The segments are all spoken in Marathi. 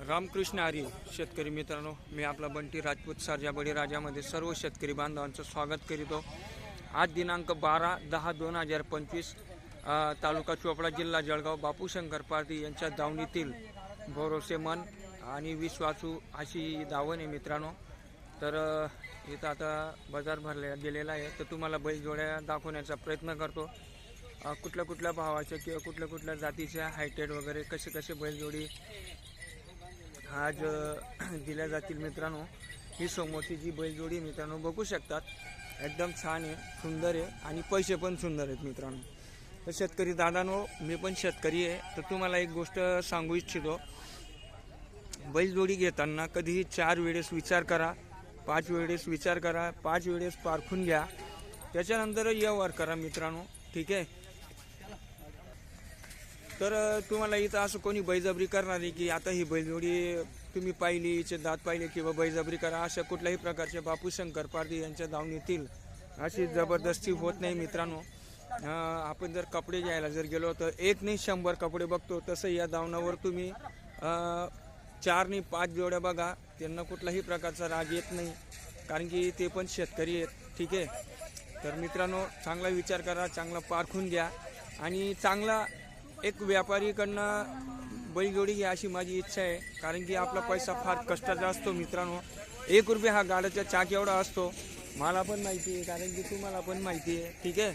रामकृष्ण हरी शेतकरी मित्रांनो, मी आपला बंटी राजपूत सरजा बळीराजामध्ये सर्व शेतकरी बांधवांचं स्वागत करीतो। आज दिनांक 12/10/2025 तालुका चोपडा जिल्हा जळगाव बापू शंकर पारधी यांच्या दावणीतील भरोसेमन आणि विश्वासू अशी दावण आहे मित्रांनो। तर इथं आता बाजार भरला गेलेला आहे, तर तुम्हाला बैलजोड्या दाखवण्याचा प्रयत्न करतो। कुठल्या भावाच्या किंवा कुठल्या जातीच्या हायटेड वगैरे कसे बैलजोडी आज दिल्या जातील मित्रांनो। ही समोरची जी बैलजोडी मित्रांनो बघू शकतात, एकदम छान आहे, सुंदर आहे आणि पैसे पण सुंदर आहेत मित्रांनो। तर शेतकरी दादांनो, मी पण शेतकरी आहे, तर तुम्हाला एक गोष्ट सांगू इच्छितो। बैलजोडी घेताना कधीही 4 वेळेस विचार करा, 5 वेळेस विचार करा, 5 वेळेस पारखून घ्या, त्याच्यानंतर व्यवहार करा मित्रांनो, ठीक आहे। तर तुम्हाला इथं असं कोणी बळजबरी करणार नाही की आता ही बैलजोडी तुम्ही पाहिली, हिचे दात पाहिले किंवा बळजबरी करा, अशा कुठल्याही प्रकारचे बापू शंकर पारधी यांच्या दावणीतील अशी जबरदस्ती होत नाही मित्रांनो। आपण जर कपडे घ्यायला जर गेलो तर 1 नाही 100 कपडे बघतो, तसं या दावणावर तुम्ही 4 नाही 5 जोड्या बघा, त्यांना कुठलाही प्रकारचा राग येत नाही, कारण की ते पण शेतकरी आहेत, ठीक आहे। तर मित्रांनो, चांगला विचार करा, चांगला पारखून घ्या आणि चांगला एक व्यापारीकडनं बैलजोडी घ्या अशी माझी इच्छा आहे, कारण की आपला पैसा फार कष्टाचा असतो मित्रांनो। 1 रुपये हा गाड्याचा चाक एवढा असतो, मला पण माहिती आहे, कारण की तुम्हाला पण माहिती आहे, ठीक आहे।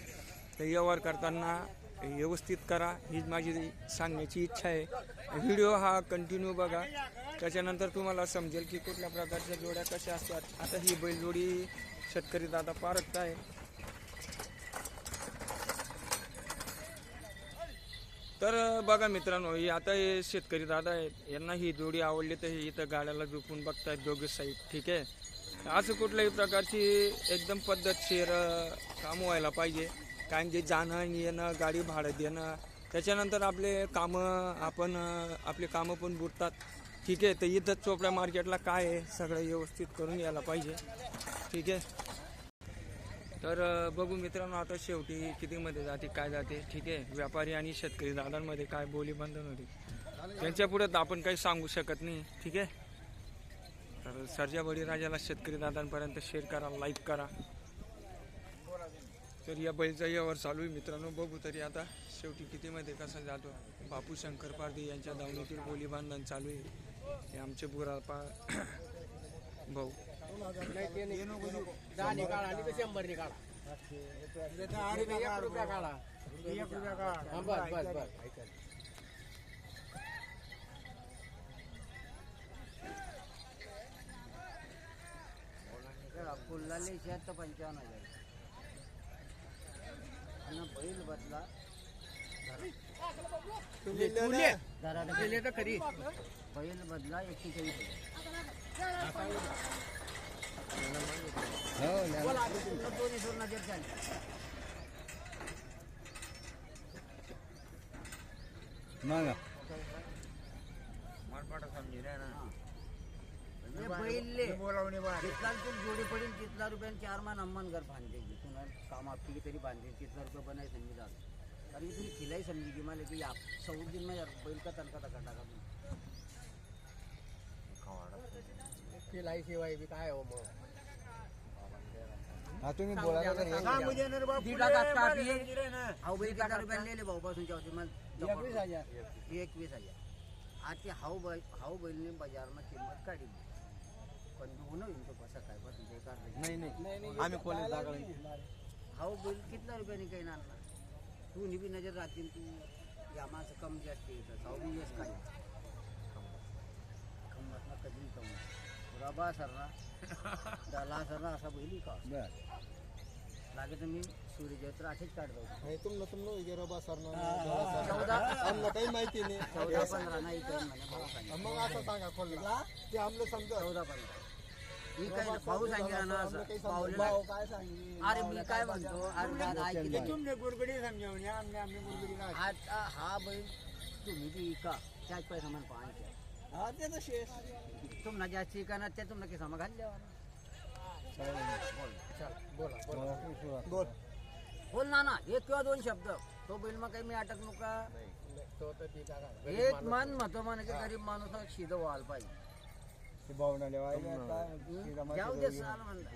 तर व्यवहार करताना व्यवस्थित करा, हीच माझी सांगण्याची इच्छा आहे। व्हिडिओ हा कंटिन्यू बघा, त्याच्यानंतर तुम्हाला समजेल की कुठल्या प्रकारच्या जोड्या कशा असतात। आता ही बैलजोडी शेतकरी दादा पारखत आहे। तर बघा मित्रांनो, ही आता हे शेतकरी दादा आहेत, यांना ही जोडी आवडली तर हे इथं गाड्याला झोपून बघतायत दोघे साईड, ठीक आहे। असं कुठल्याही प्रकारची एकदम पद्धतशीर काम व्हायला पाहिजे, कारण की जाणं येणं, गाडी भाडं देणं, त्याच्यानंतर आपले कामं पण बुडतात, ठीक आहे। तर इथं चोपड्या मार्केटला काय आहे सगळं व्यवस्थित करून यायला पाहिजे, ठीक आहे। तर बघू मित्रांनो, आता शेवटी कितीमध्ये जाते काय जाते, ठीक आहे। व्यापारी आणि शेतकरी दादांमध्ये काय बोली बंधन होती, त्यांच्या पुढे आपण काही सांगू शकत नाही, ठीक आहे। तर सरजा बळीराजाला शेतकरी दादांपर्यंत शेअर करा, लाईक करा। तर या बैलचा व्यवहार चालू आहे मित्रांनो, बघू तरी आता शेवटी कितीमध्ये कसा जातो। बापू शंकर पारधी यांच्या दावणीतील बोली बांधण चालू आहे, हे आमचे बुरापा भाऊ। फुलाले 55,000 आणि बैल बदला बैल बदला 41,000 जितना तू जोडी पडेल तिथला रुपयाने 4 मान अम्मान घर बांधते, तुला काम आपली तरी बांधते, तिथला रुपये बनाय समजी जात, कारण की तुम्ही खिलाई समजी की मला की 14 दिन में बैल का तनका टाका खिलाई शिवाय बी काय हो मग। हाँ तुम्ही बोला ना, हाऊ बैल कितना रुपये ले भाऊ पासूनच्या होते मग 21,000। आज ते हाऊ बैलने बाजारमा किंमत काढली, पण होणं तो कसा काय बस नहीं आम्ही खोले दाखल हाऊ बैल कितना रुपयाने काही आणला, तू निबी नजर राहतील, तू यामाचं कम जास्त येतं 24 काय खंबत ना कधी कम रबा सरना दला सरना असा बैली का लागे तर मी सूर्यजत्र असेच काढतो। तुमनं रबा सरना 14 काही माहिती नाही, 14-15 नाही काही म्हणे मग असं सांगा खोलला ते आमले समजा 14-15 मी काय भाऊ सांगितलं ना, असं पावलेला काय सांगितलं। अरे मी काय म्हणतो, अरे दादा ऐक, तुमने गुरगुडी समजावून आम्ही गुरगुडी ना आता हा बैल तुम्ही बी का त्याच पैसा मला पाहायचे, हा ते तर शेष तुम्हाला जास्ती का ना त्या तुम्हाला किसा मग घाल बोल बोल ना एक किंवा 2 शब्द, तो बैल मग काही मी अटक नका एक मन महत्व मान की गरीब माणूस शिद व्हायला पाहिजे. जाऊ दे साल म्हणलं.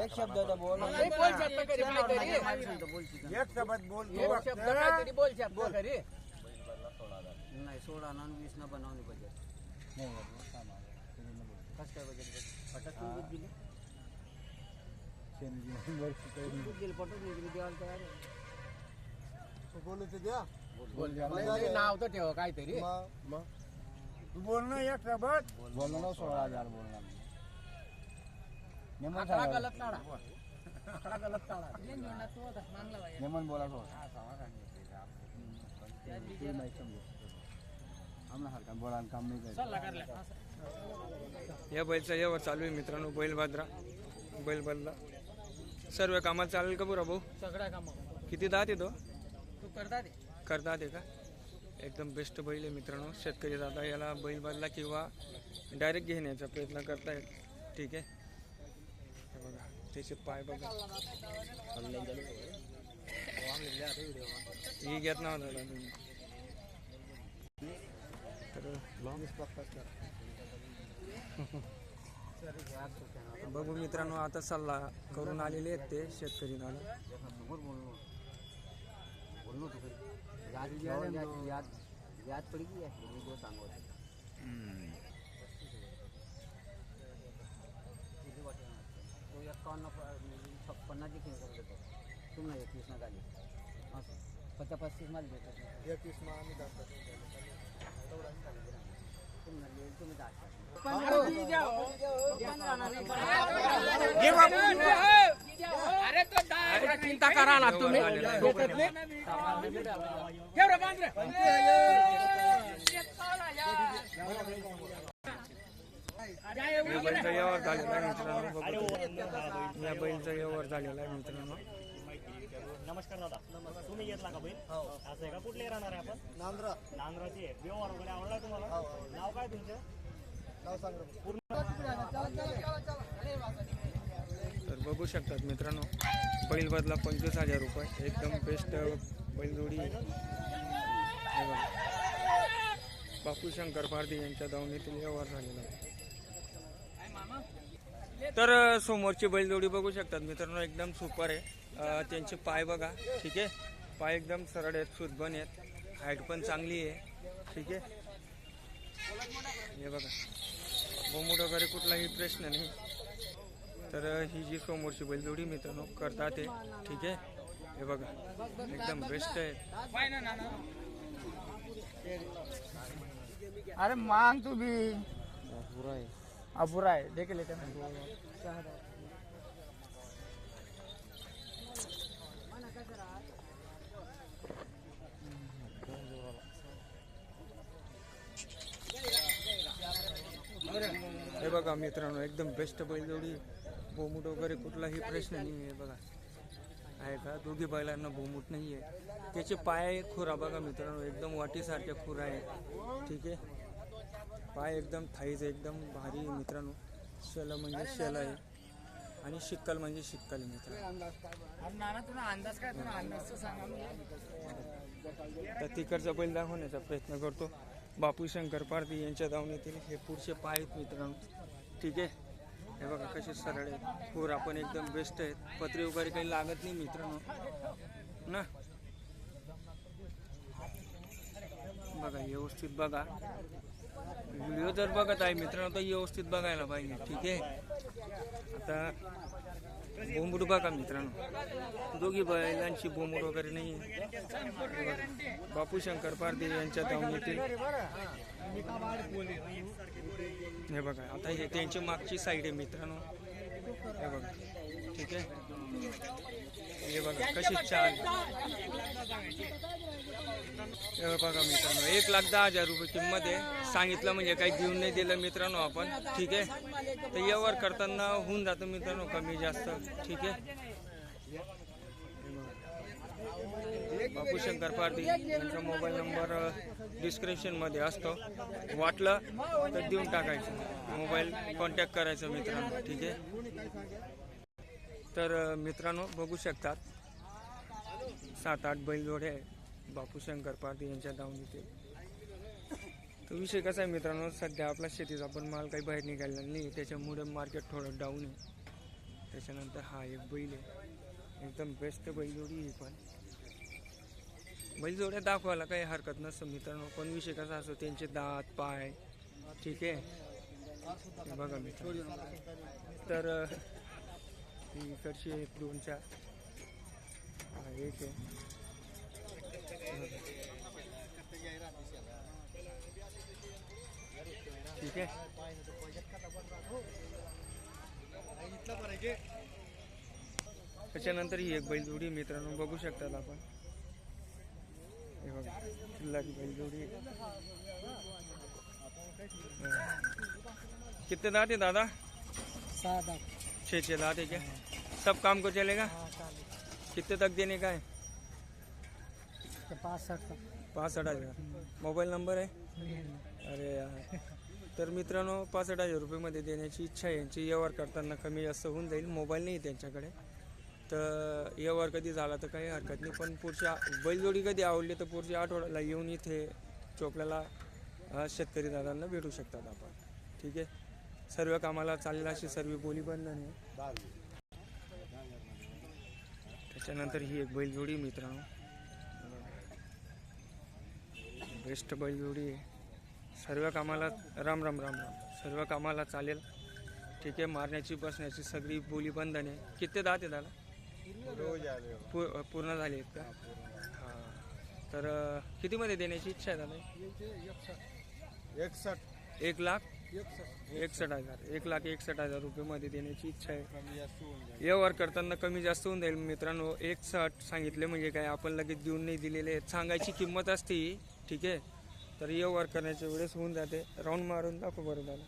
एक शब्दाचा बोल एक शब्द बोल नाही 16 ना 20 ना बनवणे बजेट. कसं काय बजेट पटत तुम्ही दिले दिले पटत नाही तुम्ही द्यायला तयार आहे. बोलू ते द्या नाव तर ठेव काहीतरी तू बोल ना एक शब्द बोललो ना 16,000 बोलणार गलत काढा गलत काढा नेमन बोला आमना बोला काम नाही या बैलचा यावर चालू आहे मित्रांनो. बैल बदला सर्व कामात चालेल का बुरा भाऊ? सगळ्या काम किती दात येतो? तू करता दे. करतात आहे का? एकदम बेस्ट बैल आहे मित्रांनो. शेतकरी दादा याला बैल बदला किंवा डायरेक्ट घेण्याचा प्रयत्न करतायत. ठीक आहे, हे बघा त्याचे पाय बघा. ही घेत नव्हता तुम्ही तर बघू मित्रांनो. आता सल्ला करून आलेले आहेत ते शेतकरी दादा. याद पड़ी की है जो सांगो तो 51 56 देतो तुम्ही 21 ना खाली 50-35 मध्ये देतो. 21 मा आम्ही दाखवतो तुम्ही चिंता करा ना तुम्ही बैलचा यावर झालेला आहे मित्रांनो. या बैलचा यावर झालेला आहे मित्रांनो. नमस्कार दादा, तुम्ही घेतला का बैल? असं आहे का? कुठले राहणार आहे आपण? नांद्राची आहे. व्यवहार वगैरे आवडला तुम्हाला? नाव काय तुमचं? तर बघू शकतात मित्रांनो. बैल बदला 25,000 रुपये. एकदम बेस्ट बैलजोडी. बापू शंकर पारधी यांच्या दावणीतील व्यवहार झालेला आहे. तर समोरची बैलजोडी बघू शकतात मित्रांनो. एकदम सुपर आहे. त्यांचे पाय बघा. ठीक आहे, पाय एकदम सरळ आहेत, सुदबन आहेत, हाईट पण चांगली आहे. ठीक आहे, हे बघा बोमूड वगैरे कुठलाही प्रश्न नाही. तर ही जी समोरची बैलजोडी मित्रांनो करतात ते. ठीक आहे, हे बघा एकदम बेस्ट आहे. अरे मांग तू भी अपुरा है देख लेते हैं. हे बघा मित्रांनो एकदम बेस्ट बैलजोडी. बोमूट वगैरे कुठलाही प्रश्न नाही आहे. बघा आहे का? दोघी बैलांना बोमूट नाही आहे. त्याचे पाय खुरा बघा मित्रांनो, एकदम वाटीसारख्या खुरा आहे. ठीक आहे, पाय एकदम थाईज एकदम भारी आहे मित्रांनो. शेल म्हणजे शेल आहे आणि शिक्कल म्हणजे शिक्कल आहे मित्रांनो. अंदाज काय तुला अंदाज सांगा. तर तिकडचा बैल दाखवण्याचा प्रयत्न करतो. बापू शंकर पारधी यांच्या दावणीतील हे पुढचे पाय आहेत मित्रांनो. ठीक आहे, हे बघा कसे सरळ आहेत. खोरा पण एकदम बेस्ट आहेत. पत्रे वगैरे काही लागत नाही मित्रांनो ना. बघा व्यवस्थित बघा. व्हिडिओ जर बघत आहे मित्रांनो तर व्यवस्थित बघायला पाहिजे. ठीक आहे, आता बोंबूड बघा मित्रांनो. दोघी बैलांची बोंबूड वगैरे नाही. बापू शंकर पारधी यांच्या दावणीतील हे बघा. आता हे त्यांची मागची साईड आहे मित्रांनो. हे बघा. ठीक आहे, हे बघा कशी छान. हे बघा मित्रांनो 1,10,000 रुपये किंमत आहे. सांगितलं म्हणजे काही देऊन नाही दिलं मित्रांनो आपण. ठीक आहे, तर व्यवहार करताना होऊन जातं मित्रांनो कमी जास्त. ठीक आहे, बापू शंकर पारधी यांचा मोबाईल नंबर डिस्क्रिप्शनमध्ये असतो. वाटलं तर देऊन टाकायचं, मोबाईल कॉन्टॅक्ट करायचं मित्रांनो. ठीक आहे, तर मित्रांनो बघू शकतात 7-8 बैलजोडे आहे. बापू शंकर पारधी यांच्या दावणीतील. तो विषय कसा आहे मित्रांनो, सध्या आपला शेतीचा पण माल काही बाहेर निघालेला नाही, त्याच्यामुळे मार्केट थोडं डाऊन आहे. त्याच्यानंतर हा एक बैल आहे, एकदम बेस्ट बैलजोडी ही पण. बैलजोड्या दाखवायला काही हरकत नसतं मित्रांनो, पण विषय कसा असतो त्यांचे दात पाय. ठीक आहे, हे बघा मित्रांनो. तर ही इकडची एक 2-4 हा एक आहे. ठीक आहे. त्याच्यानंतर ही एक बैलजोडी मित्रांनो बघू शकतात आपण. हे बघा किल्लारी बैलजोडी. कितने दांत है दादा? 6 दांत है क्या? सब काम को चलेगा? कितने तक देने का है? 65,000. मोबाईल नंबर आहे? अरे यार. तर मित्रांनो 65,000 रुपयेमध्ये देण्याची इच्छा आहे यांची. व्यवहार करताना कमी जास्त होऊन जाईल. मोबाईल नाही त्यांच्याकडे, तर व्यवहार कधी झाला तर काही हरकत नाही. पण पुढच्या बैलजोडी कधी आवडली तर पुढच्या आठवड्याला येऊन इथे चोपड्याला शेतकरी दादांना भेटू शकतात आपण. ठीक आहे. सर्व कामाला चाललेला अशी सर्व बोली बंधन आहे. त्याच्यानंतर ही एक बैलजोडी मित्रांनो, बेस्ट बैलजोडी आहे. सर्व कामाला राम राम राम राम सर्व कामाला चालेल. ठीक आहे. मारण्याची बसण्याची सगळी बोली बंधन आहे. किती दात आहे दादा? पूर्ण झाले आहेत का? हां. तर कितीमध्ये देण्याची इच्छा आहे दादा? 1,61,000 1,61,000 रुपयेमध्ये देण्याची इच्छा आहे. व्यवहार करताना कमी जास्त होऊन जाईल मित्रांनो. 1,60 सांगितले म्हणजे काय आपण लगेच देऊन नाही दिलेले आहेत. सांगायची किंमत असते. ठीक आहे. तर व्यवहार करण्याच्या वेळेस होऊन जाते. राऊंड मारून दाखव बरं दादा.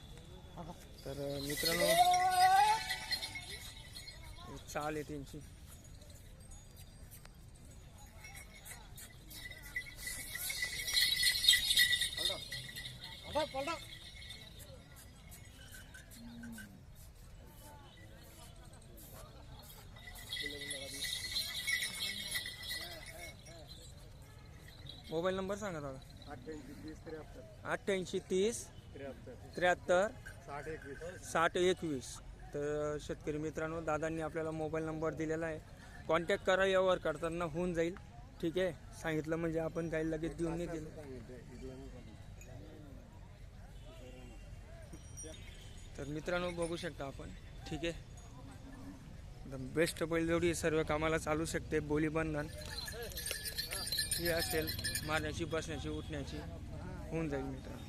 तर मित्रांनो चाल आहे त्यांची. मोबाईल नंबर सांगा दादा. 88 30 73 60 21. तर शेतकरी मित्रांनो दादांनी आपल्याला मोबाईल नंबर दिलेला आहे. कॉन्टॅक्ट करा. व्यवहार करताना होऊन जाईल. ठीक आहे. सांगितलं म्हणजे आपण काही लगेच देऊन नाही दिलं. तर मित्रांनो बघू शकता आपण. ठीक आहे. एकदम बेस्ट बैलजोडी सर्व कामाला चालू शकते. बोली बंधन ही असेल, मारण्याची बसण्याची उठण्याची होऊन जाईल मित्रांनो.